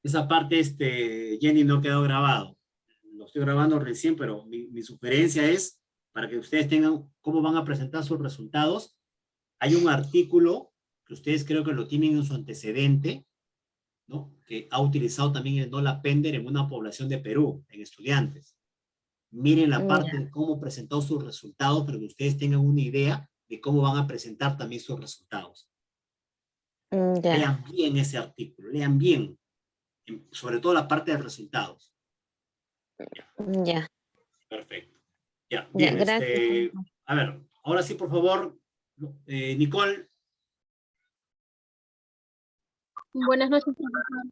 esa parte, Jenny, no quedó grabado. Lo estoy grabando recién, pero mi sugerencia es, para que ustedes tengan cómo van a presentar sus resultados, hay un artículo que ustedes creo que lo tienen en su antecedente, ¿no? Que ha utilizado también el Nola Pender en una población de Perú, en estudiantes. Miren la parte Ya, de cómo presentó sus resultados para que ustedes tengan una idea de cómo van a presentar también sus resultados. ya, Lean bien ese artículo, lean bien, sobre todo la parte de resultados. Ya, ya, perfecto. Ya, ya, bien, gracias. a ver, ahora sí, por favor, Nicole, Buenas noches, profesor.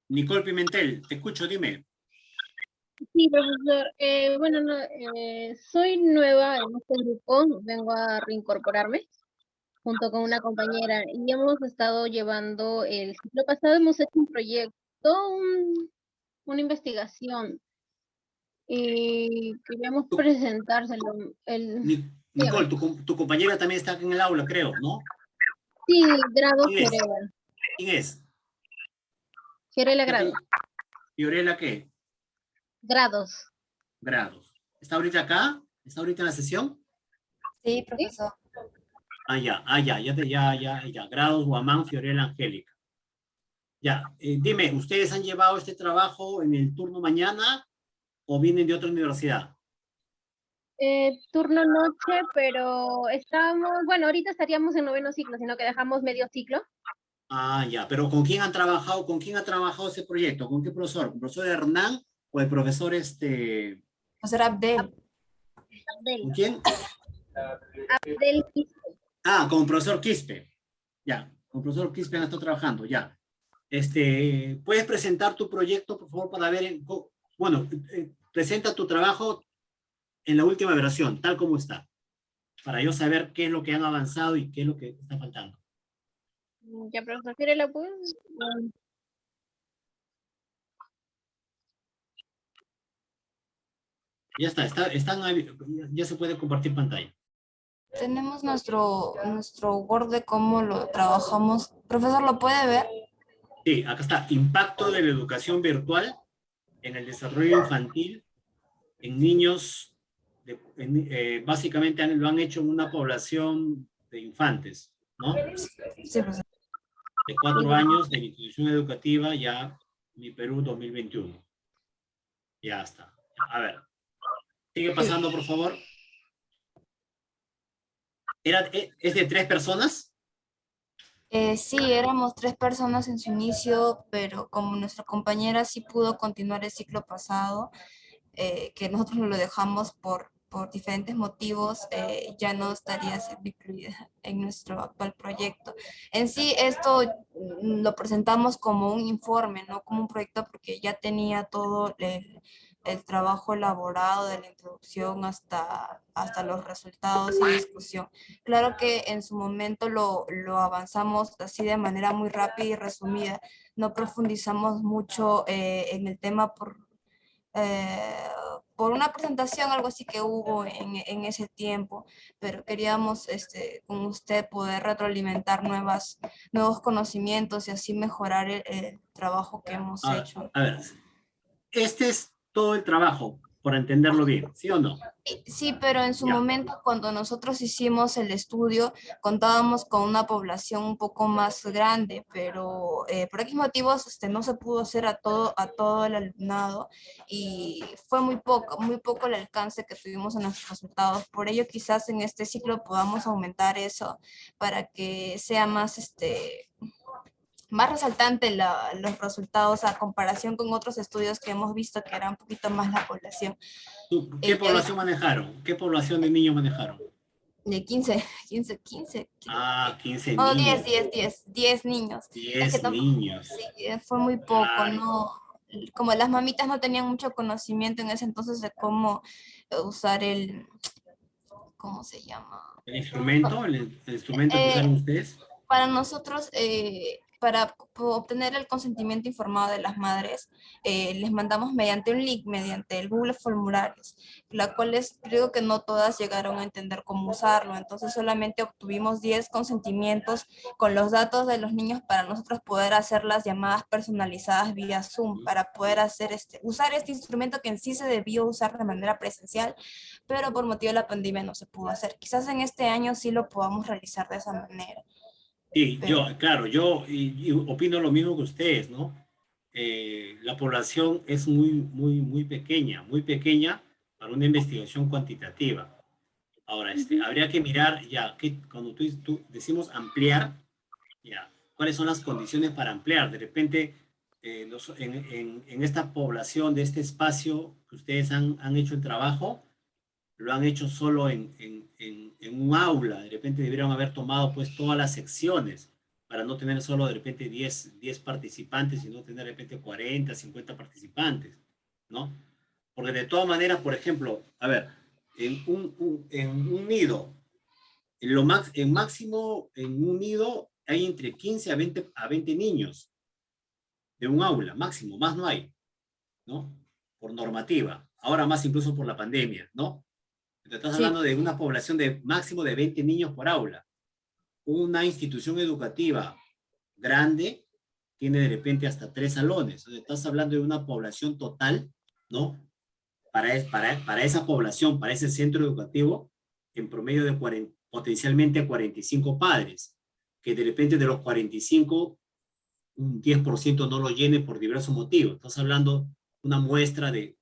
Nicole Pimentel, te escucho, dime. Sí, profesor. Bueno, no, soy nueva en este grupo, vengo a reincorporarme junto con una compañera y hemos estado llevando el ciclo pasado, hemos hecho un proyecto, una investigación y queríamos Tú, presentárselo. Nicole, Dígame. tu compañera también está aquí en el aula, creo, ¿no? Sí, grado ¿Quién es? Fiorella. ¿Quién es? Fiorella ¿Qué Grados. Fiorella qué? Grados. Grados. ¿Está ahorita acá? ¿Está ahorita en la sesión? Sí, ¿Sí? profesor. Ya. Grados, Guamán, Fiorella, Angélica. Ya, dime, ¿ustedes han llevado este trabajo en el turno mañana o vienen de otra universidad? Turno noche, pero estamos, bueno, ahorita estaríamos en noveno ciclo, sino que dejamos medio ciclo. Ya, pero ¿con quién han trabajado? ¿Con quién ha trabajado ese proyecto? ¿Con qué profesor? ¿Con el profesor Hernán o el profesor Profesor Abdel. Abdel, ¿Con quién? Abdel Con el profesor Quispe. Ya, con el profesor Quispe han estado trabajando, ya. ¿Puedes presentar tu proyecto, por favor, para ver, bueno, presenta tu trabajo en la última versión, tal como está, para yo saber qué es lo que han avanzado y qué es lo que está faltando. ya, profesor Fiorella, pues. Ya ya se puede compartir pantalla. Tenemos nuestro Word de cómo lo trabajamos. Profesor, ¿lo puede ver? Sí, acá está, impacto de la educación virtual en el desarrollo infantil en niños, básicamente lo han hecho en una población de infantes, ¿no? Sí, profesor. De 4 años de la institución educativa, ya Mi Perú 2021. Ya está. A ver, sigue pasando, por favor. ¿Es de 3 personas? Sí, éramos 3 personas en su inicio, pero como nuestra compañera sí pudo continuar el ciclo pasado, que nosotros lo dejamos por diferentes motivos, ya no estaría siendo incluida en nuestro actual proyecto. En sí, esto lo presentamos como un informe, no como un proyecto, porque ya tenía todo el trabajo elaborado de la introducción hasta los resultados y discusión. Claro que en su momento lo avanzamos así de manera muy rápida y resumida. No profundizamos mucho en el tema eh, por una presentación, algo así que hubo en ese tiempo, pero queríamos con usted poder retroalimentar nuevos conocimientos y así mejorar el trabajo que hemos hecho. A ver, este es todo el trabajo, por entenderlo bien, ¿sí o no? Sí, pero en su Ya. momento, cuando nosotros hicimos el estudio, contábamos con una población un poco más grande, pero por X motivos no se pudo hacer a todo el alumnado y fue muy poco el alcance que tuvimos en nuestros resultados. Por ello, quizás en este ciclo podamos aumentar eso para que sea más resaltante los resultados a comparación con otros estudios que hemos visto que era un poquito más la población. ¿Qué Y ahí población manejaron? ¿Qué población de niños manejaron? de 15, creo. 15 No, niños. 10 niños. Es que 10 tampoco, niños. sí, fue muy poco, Ay, ¿no? Como las mamitas no tenían mucho conocimiento en ese entonces de cómo usar ¿cómo se llama? ¿el instrumento? ¿El instrumento que Eh, usaron ustedes? para nosotros para obtener el consentimiento informado de las madres, les mandamos mediante un link, mediante el Google Formularios, la cual creo que no todas llegaron a entender cómo usarlo, entonces solamente obtuvimos 10 consentimientos con los datos de los niños para nosotros poder hacer las llamadas personalizadas vía Zoom, para poder hacer usar este instrumento que en sí se debió usar de manera presencial, pero por motivo de la pandemia no se pudo hacer. Quizás en este año sí lo podamos realizar de esa manera. Sí, Pero... claro, y opino lo mismo que ustedes, ¿no? La población es muy pequeña para una investigación cuantitativa. Ahora, habría que mirar ya, que cuando tú decimos ampliar, ya, ¿cuáles son las condiciones para ampliar? De repente, en esta población, de este espacio que ustedes han hecho el trabajo, lo han hecho solo en un aula. De repente debieron haber tomado pues todas las secciones para no tener solo de repente 10 participantes, sino tener de repente 40, 50 participantes, ¿no? Porque de todas maneras, por ejemplo, a ver, en un nido, en máximo en un nido hay entre 15 a 20 niños de un aula, máximo, más no hay, ¿no? Por normativa, ahora más incluso por la pandemia, ¿no? Estás Sí. hablando de una población de máximo de 20 niños por aula. Una institución educativa grande tiene de repente hasta 3 salones. Entonces, estás hablando de una población total, ¿no? Para esa población, para ese centro educativo, en promedio de potencialmente 45 padres, que de repente de los 45, un 10% no lo llene por diversos motivos. Estás hablando de una muestra de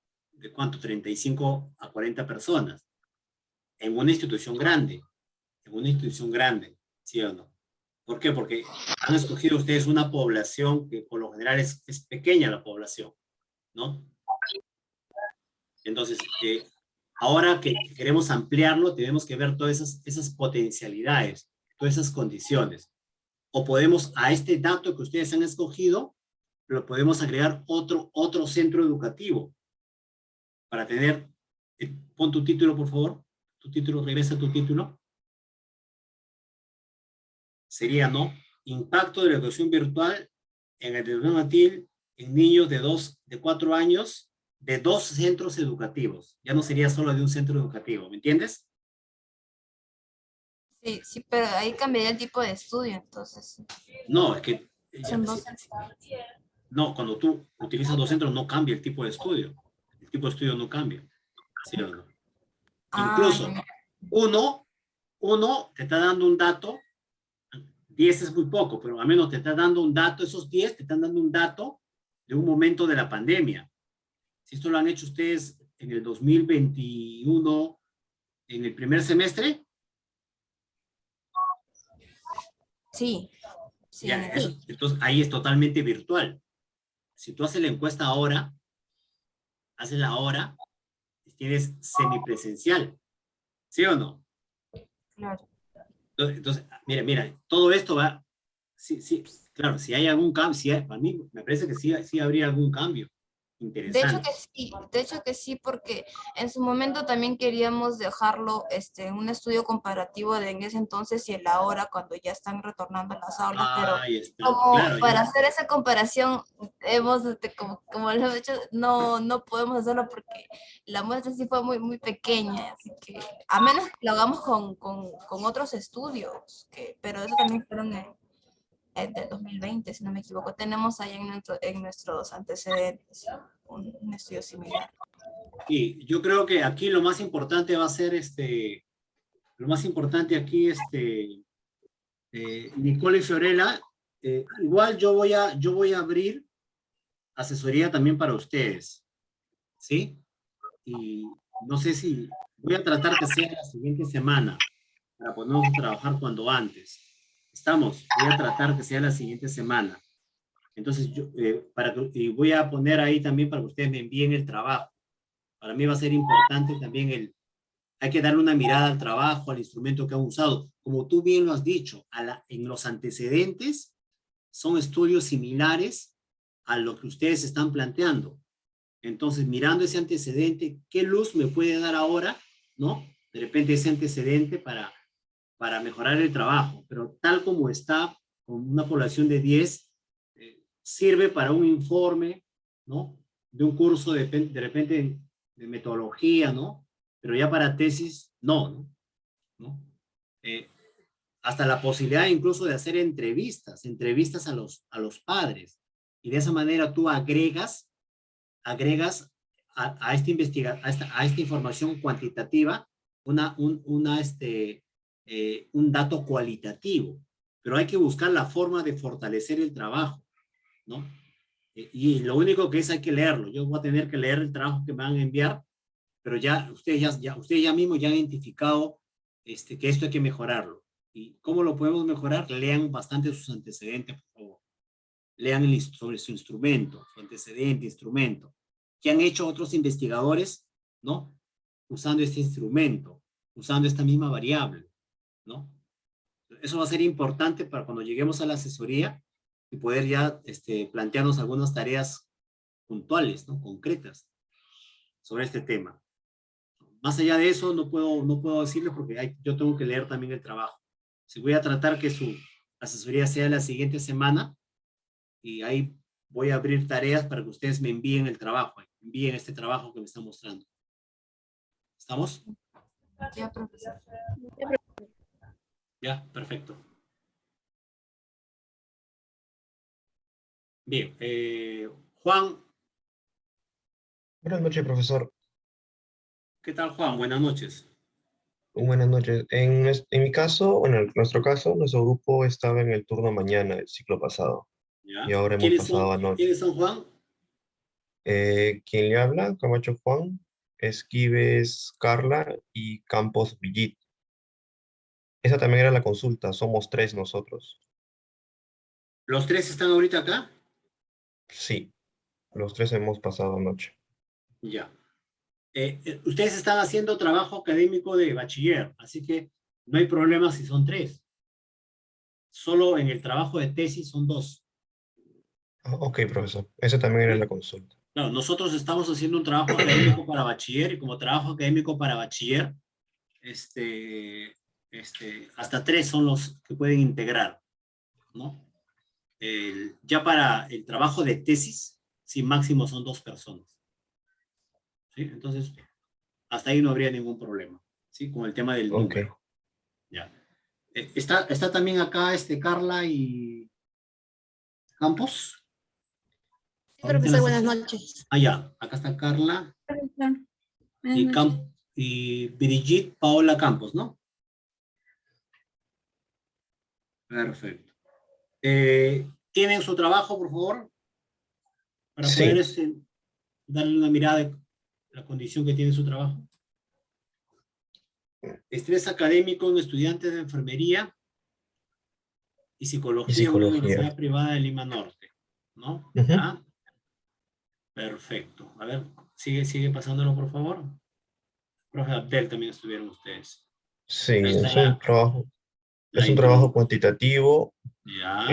¿cuánto? 35 a 40 personas. En una institución grande, ¿sí o no? ¿Por qué? Porque han escogido ustedes una población que por lo general es pequeña la población, ¿no? Entonces, ahora que queremos ampliarlo, tenemos que ver todas esas potencialidades, todas esas condiciones. O podemos, a este dato que ustedes han escogido, lo podemos agregar otro centro educativo para tener, pon tu título, por favor. Tu título, regresa a tu título. Sería, ¿no? Impacto de la educación virtual en el educación infantil en niños de 4 años de 2 centros educativos. Ya no sería solo de un centro educativo, ¿me entiendes? Sí, sí, pero ahí cambiaría el tipo de estudio, entonces. No, es que... Son dos. No, cuando tú utilizas 2 centros no cambia el tipo de estudio. El tipo de estudio no cambia. ¿Sí o no? Incluso, uno te está dando un dato, 10 es muy poco, pero al menos te está dando un dato, esos 10 te están dando un dato de un momento de la pandemia. Si esto lo han hecho ustedes en el 2021, en el primer semestre. Sí. Sí, Ya, entonces ahí es totalmente virtual. Si tú haces la encuesta ahora, tienes semipresencial. ¿Sí o no? claro. Entonces, mira, todo esto va, sí, claro, si hay algún cambio, para mí me parece que sí habría algún cambio interesante. De hecho que sí, porque en su momento también queríamos dejarlo un estudio comparativo de en ese entonces y el ahora cuando ya están retornando a las aulas, pero Ahí está, como claro, para ya. hacer esa comparación hemos, como lo he dicho, no podemos hacerlo porque la muestra sí fue muy pequeña, así que a menos que lo hagamos con otros estudios, pero eso también fueron del 2020, si no me equivoco. Tenemos ahí en nuestros antecedentes un estudio similar. Y yo creo que aquí lo más importante va a ser lo más importante aquí, Nicole y Fiorella, igual yo voy a abrir asesoría también para ustedes, ¿sí? Y no sé si voy a tratar que sea la siguiente semana para ponernos a trabajar cuando antes. ¿Estamos? Voy a tratar que sea la siguiente semana. Entonces, y voy a poner ahí también para que ustedes me envíen el trabajo. Para mí va a ser importante también hay que darle una mirada al trabajo, al instrumento que han usado. Como tú bien lo has dicho, en los antecedentes son estudios similares a lo que ustedes están planteando. Entonces, mirando ese antecedente, ¿qué luz me puede dar ahora, no? De repente ese antecedente para mejorar el trabajo. Pero tal como está, con una población de 10, sirve para un informe, ¿no? De un curso de repente de metodología, ¿no? Pero ya para tesis, no, ¿no? ¿No? Hasta la posibilidad incluso de hacer entrevistas a los padres. Y de esa manera tú agregas a esta información cuantitativa un dato cualitativo. Pero hay que buscar la forma de fortalecer el trabajo, ¿no? Y lo único que es hay que leerlo. Yo voy a tener que leer el trabajo que me van a enviar, pero ustedes ya mismo ya han identificado que esto hay que mejorarlo. ¿Y cómo lo podemos mejorar? Lean bastante sus antecedentes, por favor. Lean sobre su instrumento, su antecedente, instrumento. ¿Qué han hecho otros investigadores, ¿no? Usando este instrumento, usando esta misma variable, ¿no? Eso va a ser importante para cuando lleguemos a la asesoría y poder ya plantearnos algunas tareas puntuales, ¿no? Concretas sobre este tema. Más allá de eso, no puedo decirles porque yo tengo que leer también el trabajo. Si voy a tratar que su asesoría sea la siguiente semana y ahí voy a abrir tareas para que ustedes me envíen el trabajo, envíen este trabajo que me están mostrando. ¿Estamos? Ya, profesor. Ya, perfecto. Bien, Juan. Buenas noches, profesor. ¿Qué tal, Juan? Buenas noches. Buenas noches. En mi caso, bueno, en nuestro caso, nuestro grupo estaba en el turno mañana, el ciclo pasado, ¿Ya? y ahora hemos pasado a noche. ¿Quiénes son, Juan? ¿Quién le habla? Camacho Juan, Esquives Carla y Campos Villit. Esa también era la consulta, somos 3 nosotros. ¿Los 3 están ahorita acá? Sí, los 3 hemos pasado anoche. Ya. Ustedes están haciendo trabajo académico de bachiller, así que no hay problema si son 3. Solo en el trabajo de tesis son 2. Ok, profesor. Esa también era la consulta. No, nosotros estamos haciendo un trabajo académico para bachiller y como trabajo académico para bachiller, hasta 3 son los que pueden integrar, ¿no? Ya para el trabajo de tesis, sí, máximo son 2 personas. ¿Sí? Entonces, hasta ahí no habría ningún problema, ¿sí? Con el tema del Ok. número. Ya. ¿Está también acá Carla y Campos? Profesor, buenas noches. Ah, ya. Acá está Carla Buenas y Brigitte Paola Campos, ¿no? Perfecto. ¿Tienen su trabajo, por favor? Para poder Sí. darle una mirada de la condición que tiene su trabajo. Estrés académico en estudiantes de enfermería y psicología en una universidad privada de Lima Norte, ¿no? Ujú. ¿Ya? Perfecto. A ver, sigue pasándolo, por favor. Profe Abdel, también estuvieron ustedes. Sí, Ahí está es un trabajo cuantitativo. Ya.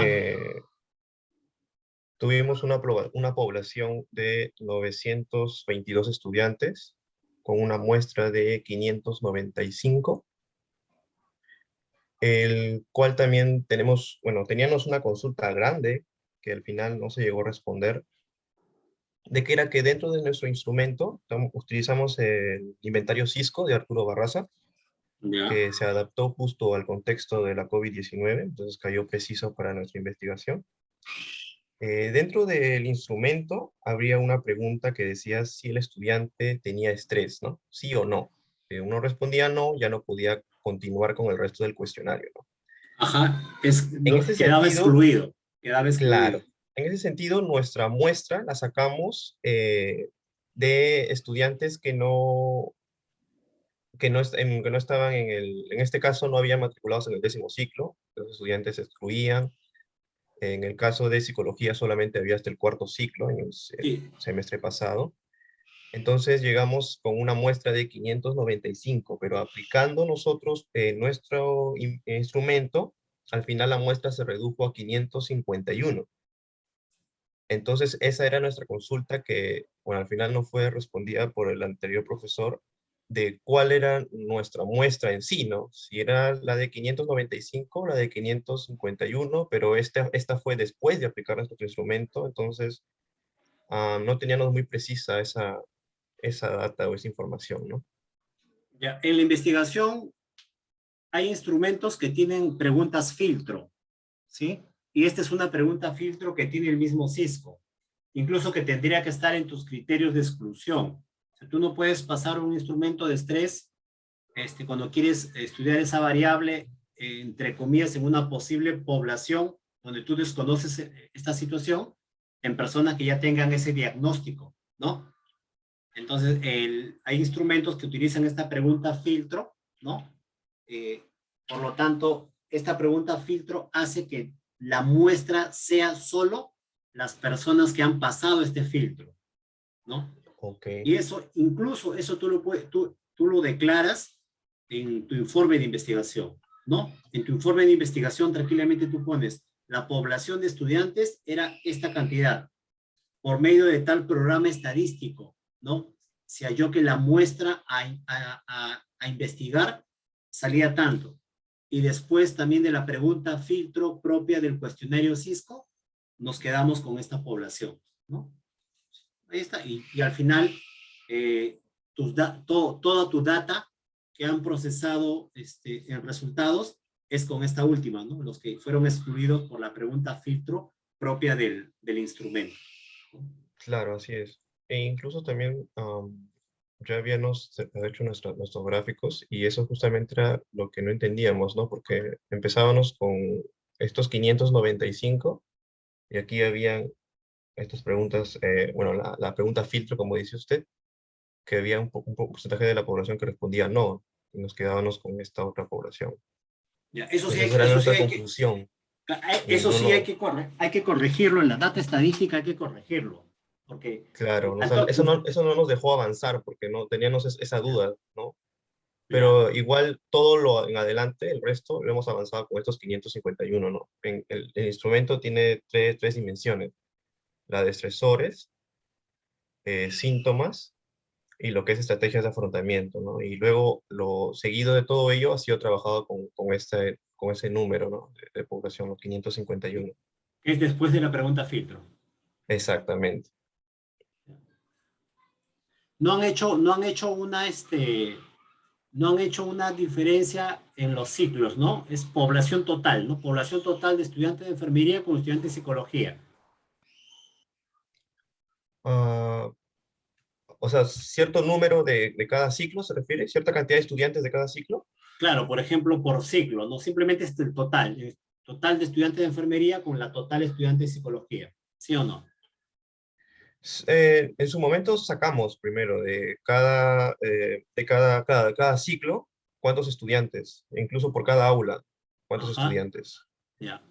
Tuvimos una población de 922 estudiantes con una muestra de 595, el cual también teníamos una consulta grande que al final no se llegó a responder, de que era que dentro de nuestro instrumento utilizamos el inventario Cisco de Arturo Barraza, Ya. que se adaptó justo al contexto de la COVID-19, entonces cayó preciso para nuestra investigación. Dentro del instrumento habría una pregunta que decía si el estudiante tenía estrés, ¿no? Sí o no. Uno respondía no, ya no podía continuar con el resto del cuestionario, ¿no? Ajá. En ese Quedaba sentido, excluido. Quedaba excluido. claro, en ese sentido nuestra muestra la sacamos de estudiantes que no estaban en este caso no habían matriculados en el 10º ciclo, los estudiantes se excluían. En el caso de psicología solamente había hasta el 4º ciclo en el Sí. semestre pasado. Entonces llegamos con una muestra de 595, pero aplicando nosotros nuestro instrumento, al final la muestra se redujo a 551. Entonces esa era nuestra consulta que, bueno, al final no fue respondida por el anterior profesor, de cuál era nuestra muestra en sí, ¿no? Si era la de 595 o la de 551, pero esta fue después de aplicar nuestro instrumento, entonces no teníamos muy precisa esa data o esa información, ¿no? Ya, en la investigación hay instrumentos que tienen preguntas filtro, ¿sí? Y esta es una pregunta filtro que tiene el mismo Cisco, incluso que tendría que estar en tus criterios de exclusión. O sea, tú no puedes pasar un instrumento de estrés cuando quieres estudiar esa variable, entre comillas, en una posible población donde tú desconoces esta situación, en personas que ya tengan ese diagnóstico, ¿no? Entonces, hay instrumentos que utilizan esta pregunta filtro, ¿no? Por lo tanto, esta pregunta filtro hace que la muestra sea solo las personas que han pasado este filtro, ¿no? Ok. Y eso, incluso, eso tú lo declaras en tu informe de investigación, ¿no? En tu informe de investigación, tranquilamente tú pones, la población de estudiantes era esta cantidad, por medio de tal programa estadístico, ¿no? Se halló que la muestra a investigar salía tanto. Y después también de la pregunta filtro propia del cuestionario Cisco, nos quedamos con esta población, ¿no? Ahí está. Y al final, toda tu data que han procesado en resultados es con esta última, ¿no? Los que fueron excluidos por la pregunta filtro propia del instrumento. Claro, así es. E incluso también ya habíamos hecho nuestros gráficos y eso justamente era lo que no entendíamos, ¿no? Porque empezábamos con estos 595 y aquí habían estas preguntas, bueno, la pregunta filtro, como dice usted, que había un porcentaje de la población que respondía no, y nos quedábamos con esta otra población. Ya, Entonces, esa era nuestra confusión. Eso sí hay que corregirlo en la data estadística, hay que corregirlo. Porque claro, eso no nos dejó avanzar porque no teníamos esa duda, ¿no? Pero igual todo lo en adelante, el resto, lo hemos avanzado con estos 551, ¿no? El instrumento tiene tres dimensiones, la de estresores, síntomas y lo que es estrategias de afrontamiento, ¿no? Y luego lo seguido de todo ello ha sido trabajado con ese número, ¿no? De población, los 551. es después de la pregunta filtro. Exactamente. No han hecho una diferencia en los ciclos, ¿no? Es población total, ¿no? Población total de estudiantes de enfermería con estudiantes de psicología. O sea, cierto número de cada ciclo, ¿se refiere? ¿Cierta cantidad de estudiantes de cada ciclo? Claro, por ejemplo, por ciclo, no simplemente es el total de estudiantes de enfermería con la total de estudiantes de psicología, ¿sí o no? En su momento sacamos primero de cada ciclo cuántos estudiantes, e incluso por cada aula, cuántos Ajá, estudiantes, ya.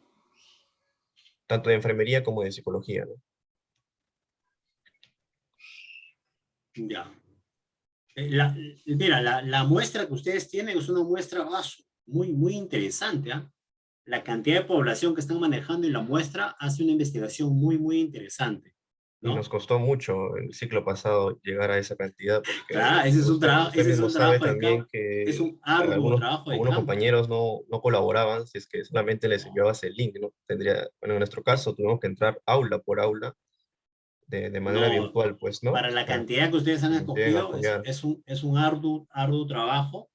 tanto de enfermería como de psicología, ¿no? Ya. Mira, la muestra que ustedes tienen es una muestra muy, muy interesante, ¿ah? La cantidad de población que están manejando y la muestra hace una investigación muy, muy interesante, Y nos ¿no? costó mucho el ciclo pasado llegar a esa cantidad, porque Claro, ese es un trabajo, usted ese es mismo un sabe trabajo de también campo, es que un arduo trabajo de algunos campo. compañeros no colaboraban, si es que solamente les enviabas el link, ¿no? Bueno, en nuestro caso tuvimos que entrar aula por aula de manera No, virtual, pues, ¿no? para la Para cantidad que ustedes han que nos lleguen a escogido, apoyar. es un arduo trabajo,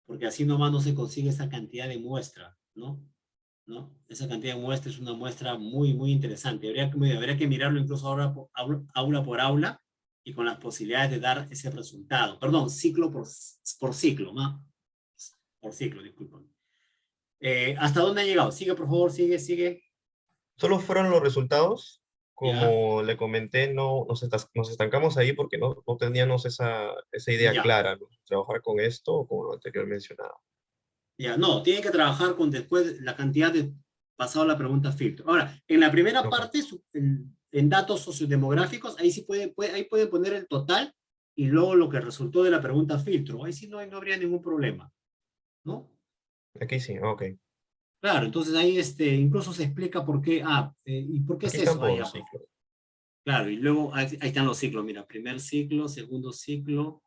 porque así nomás no se consigue esa cantidad de muestra, ¿no? ¿No? Esa cantidad de muestra es una muestra muy, muy interesante. Habría que mirarlo incluso ahora aula por aula y con las posibilidades de dar ese resultado. Perdón, ciclo por ciclo, ¿no? Por ciclo, disculpen. ¿Hasta dónde ha llegado? Sigue, por favor, sigue. Solo fueron los resultados, Ya, como le comenté, nos estancamos ahí porque no teníamos esa idea ya. clara, ¿no? Trabajar con esto o con lo anterior mencionado. Ya, no, tienen que trabajar con después la cantidad de pasado la pregunta filtro. Ahora, en la primera Ok. parte, en datos sociodemográficos, ahí sí ahí pueden poner el total y luego lo que resultó de la pregunta filtro. Ahí sí no habría ningún problema, ¿no? Aquí sí, ok. Claro, entonces ahí incluso se explica por qué, ¿y por qué es Aquí están eso? Ah, por ya, pues. ciclo. Claro, y luego ahí están los ciclos, mira, primer ciclo, segundo ciclo,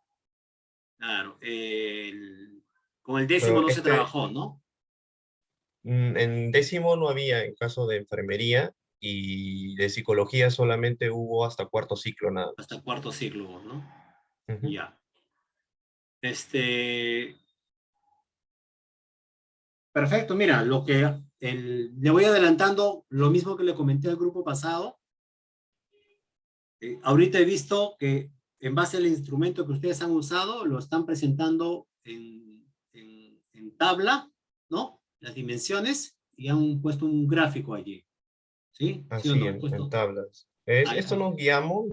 Claro. Con el décimo Pero no se trabajó, ¿no? en décimo no había en caso de enfermería y de psicología solamente hubo hasta cuarto ciclo nada Hasta más. cuarto ciclo, ¿no? Ujú. Ya. Perfecto, mira, le voy adelantando lo mismo que le comenté al grupo pasado. Ahorita he visto que en base al instrumento que ustedes han usado, lo están presentando en tabla, ¿no? Las dimensiones y han puesto un gráfico allí, ¿sí? ¿Sí o Así, no? Han en puesto. tablas. Ahí, Esto nos guiamos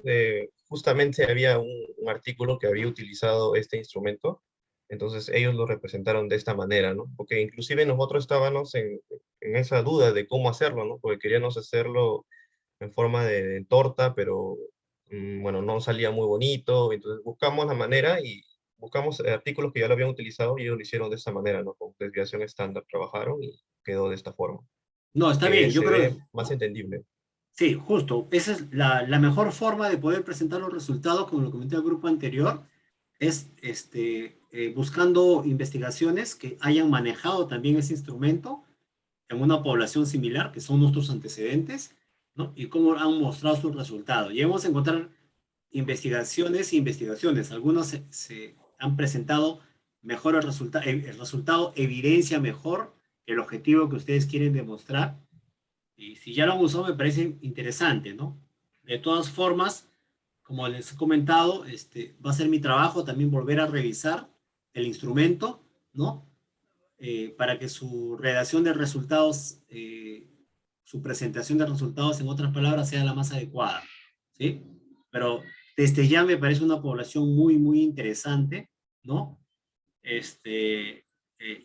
justamente había un artículo que había utilizado este instrumento, entonces ellos lo representaron de esta manera, ¿no? Porque inclusive nosotros estábamos en esa duda de cómo hacerlo, ¿no? Porque queríamos hacerlo en forma de torta, pero bueno, no salía muy bonito, entonces buscamos la manera y buscamos artículos que ya lo habían utilizado y ellos lo hicieron de esta manera, ¿no? Con desviación estándar trabajaron y quedó de esta forma, no, está que bien, yo se creo. ve más entendible. Sí, justo. Esa es la mejor forma de poder presentar los resultados, como lo comenté al grupo anterior, es buscando investigaciones que hayan manejado también ese instrumento en una población similar, que son nuestros antecedentes, ¿no? Y cómo han mostrado sus resultados. Y vamos a encontrar investigaciones e investigaciones. Algunos se han presentado mejor el resultado evidencia mejor el objetivo que ustedes quieren demostrar. Y si ya lo han usado, me parece interesante, ¿no? De todas formas, como les he comentado, va a ser mi trabajo también volver a revisar el instrumento, ¿no? Para que su redacción de resultados, su presentación de resultados, en otras palabras, sea la más adecuada, ¿sí? Pero desde ya me parece una población muy, muy interesante, ¿no?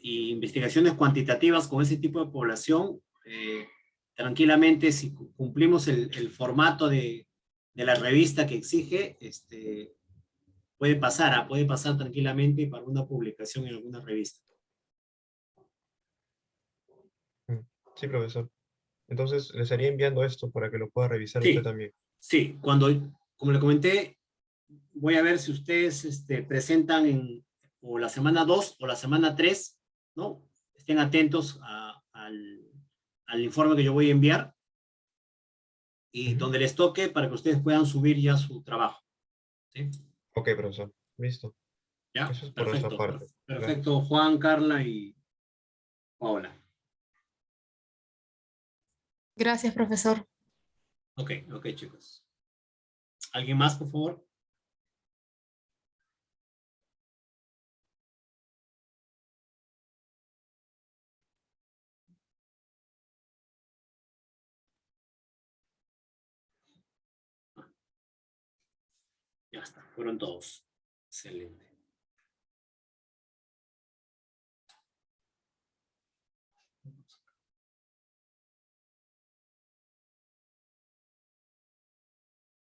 Y investigaciones cuantitativas con ese tipo de población, tranquilamente, si cumplimos el formato de la revista que exige, puede pasar tranquilamente para una publicación en alguna revista. Mm, sí, profesor. Entonces, les estaría enviando esto para que lo pueda revisar usted Sí, también. sí, como le comenté, voy a ver si ustedes presentan o la semana 2 o la semana 3, ¿no? Estén atentos al informe que yo voy a enviar y Ujú. donde les toque para que ustedes puedan subir ya su trabajo. ¿Sí? Ok, profesor. Listo. ¿Ya? Eso es por nuestra Perfecto, parte. Gracias. perfecto, Juan, Carla y Paola. Gracias, profesor. Ok, ok, chicos. ¿Alguien más, por favor? Ya está, fueron todos. Excelente.